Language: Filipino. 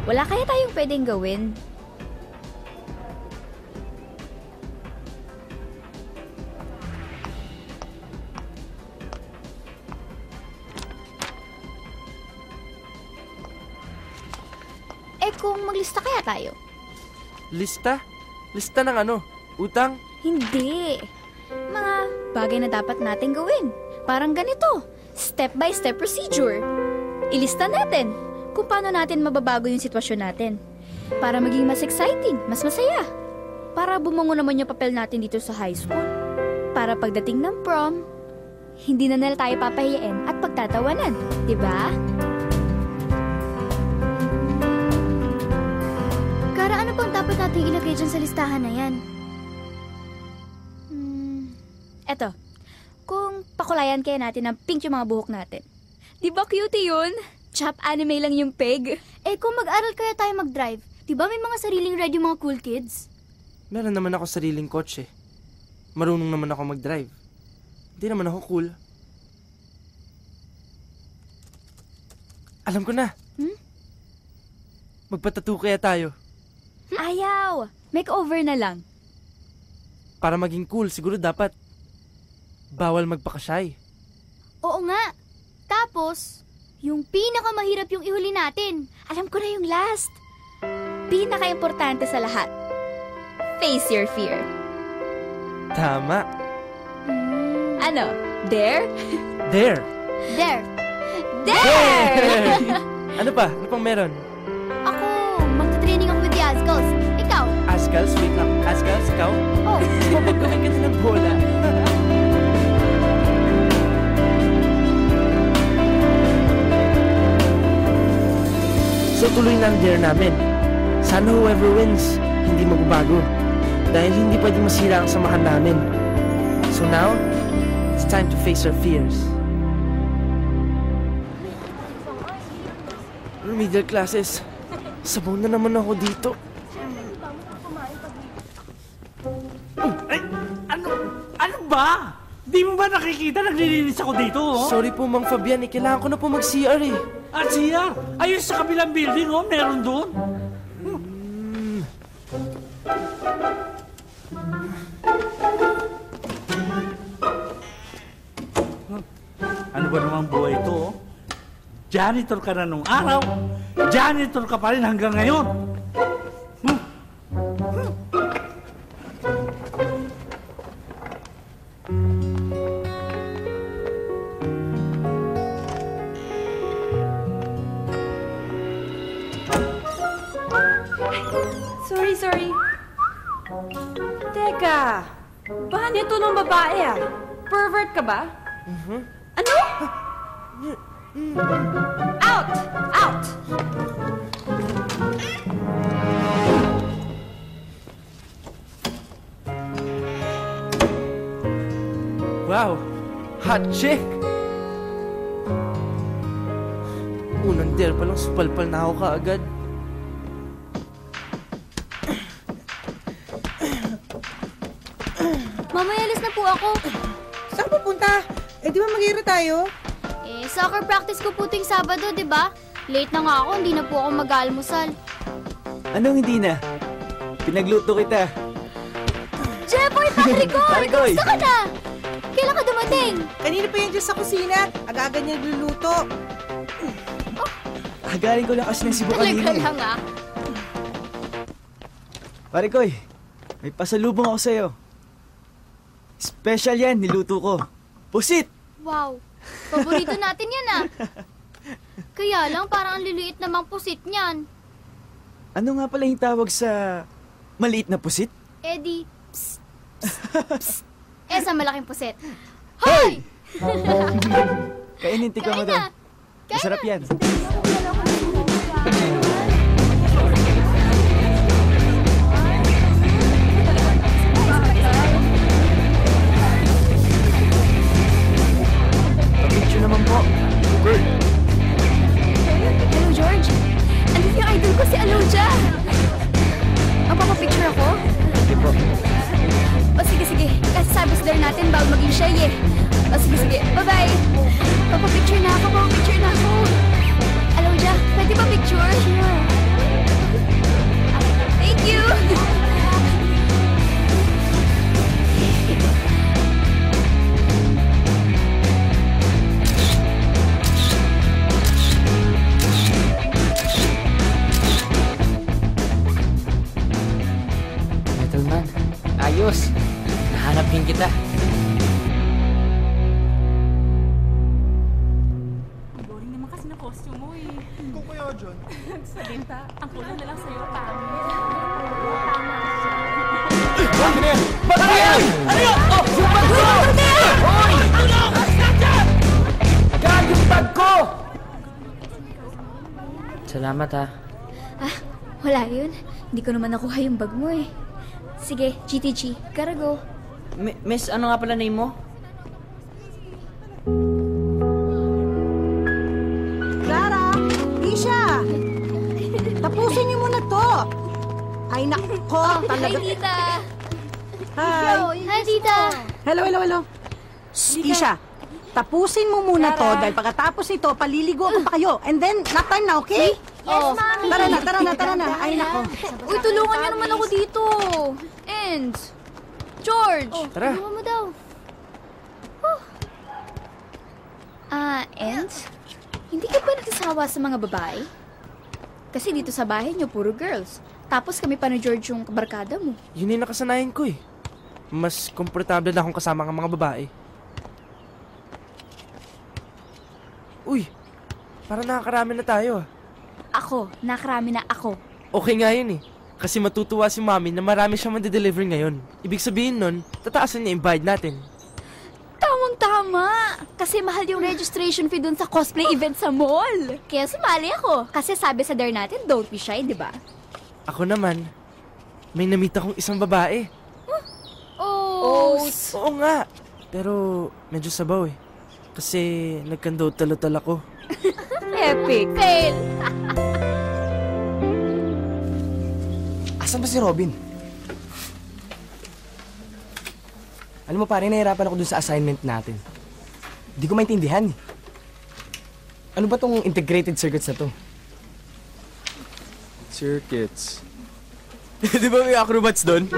Wala kaya tayong pwedeng gawin? Kung maglista kaya tayo? Lista? Lista ng ano? Utang? Hindi. Mga bagay na dapat natin gawin. Parang ganito. Step-by-step procedure. Ilista natin kung paano natin mababago yung sitwasyon natin. Para maging mas exciting, mas masaya. Para bumango naman yung papel natin dito sa high school. Para pagdating ng prom, hindi na nila tayo papahiyain at pagtatawanan. Diba? Ano bang dapat natin ilagay dyan sa listahan na yan? Eto, kung pakulayan kaya natin ng pink yung mga buhok natin. Di ba cutie yun? Chop anime lang yung peg. Kung mag-aral kaya tayo mag-drive, di ba may mga sariling ride yung mga cool kids? Meron naman ako sariling kotse. Marunong naman ako mag-drive. Hindi naman ako cool. Alam ko na. Magpatattoo kaya tayo. Ayaw! Makeover na lang. Para maging cool, siguro dapat bawal magpaka-shy. Oo nga. Tapos, yung pinakamahirap yung ihuli natin. Alam ko na yung last. Pinaka-importante sa lahat. Face your fear. Tama. Ano? Dare? Dare. Dare. Dare! Ano pa? Ano pang meron? Ako, magta-training ako with the Azkals. Ikaw? Azkals? Wait lang. Azkals? Ikaw? Oh. Mapagawin ka na ng bola. So tuloy na ang dare namin. Sana whoever wins, hindi magbabago. Dahil hindi pwedeng masira ang samahan namin. So now, it's time to face our fears. Remedial classes. Sabaw na naman ako dito. Ay, ano ba? Di mo ba nakikita naglilinis ako dito, oh? Sorry po, Mang Fabian. Kailangan ko na po mag-CR eh. At siya, ayun sa kabilang building, oh, meron doon. Ano ba namang buhay ito, oh? Janitor ka na nung araw, janitor ka pa rin hanggang ngayon. Sorry. Teka, bahan nito ng babae ah. Pervert ka ba? Ano? Out! Out! Wow! Hot chick! Unang dare pa lang, supalpal na ako kaagad. Mamaya alis na po ako. Saan pupunta? Di ba mag-ira tayo? Soccer practice ko puting Sabado, di ba? Late na nga ako, hindi na po ako mag-almusal. Anong hindi na? Pinagluto kita. Jeboy, Patricoy! Patricoy! Gusto ka na? Kailan ka dumating? Kanina pa yan dyan sa kusina. Aga-aga niya nagluluto. Galing ko lang kasi ng Cebu Talaga kanina. lang ah. Patricoy, may pasalubong ako sa'yo. Special yan, niluto ko. Pusit! Wow, paborito natin yan ah. Kaya lang, parang ang liliit namang pusit niyan. Ano nga pala yung tawag sa maliit na pusit? Eddie, psst, psst. Sa malaking pusit. Hoy! Kainin, tikman mo Kain to. na! Masarap yan. Picture naman po. Hello, George. Andito yung idol ko, si Aloja. Magpapapicture ako? Sige po. O sige. Kasi sabi sa dare natin, bawal maging shy eh. O sige. Bye-bye. Papapicture na ako. Ayos. Nahanap din kita. Ang boring naman kasi ng costume mo eh. Kung kaya dyan. Salita, ang kulay na lang sa'yo, pangit. Salamat ha. Wala yun. Hindi ko naman nakuha yung bag mo eh. Sige, GTG, gotta go. Miss, ano nga pala name mo? Clara! Isha! Tapusin niyo muna to! Ay, nako! Hi, Talaga. tita! Hi! Hi, tita! Hello. Shh, Isha, tapusin mo muna to dahil pagkatapos nito, paliligo pa kayo. And then, nap time na, okay? Yes, mami! Tara na. Ay, nako. Uy, tulungan niyo naman ako dito! And, George! Tara. Tulungan mo daw. And, hindi ka ba nagsasawa sa mga babae? Kasi dito sa bahay niyo, puro girls. Tapos kami pa ni George yung kabarkada mo. Yun yung nakasanayan ko eh. Mas komportable na akong kasama ng mga babae. Uy, parang nakakarami na tayo ah. Ako, nakarami na ako. Okay nga yun eh. Kasi matutuwa si Mami na marami siyang mande-deliver ngayon. Ibig sabihin nun, tataasan niya yung bayad natin. Tamang-tama! Kasi mahal yung registration fee dun sa cosplay event sa mall. Kaya sumali ako. Kasi sabi sa dare natin, don't be shy, di ba? Ako naman, may namit akong isang babae. Oh! Oo nga, pero medyo sabaw eh. Kasi nagkandot-talotal ako. Epic! Fail! Asan ba si Robin? Alam mo pare, nahirapan ako dun sa assignment natin. Di ko maintindihan. Ano ba tong integrated circuits na to? Circuits. Di ba may acrobats doon?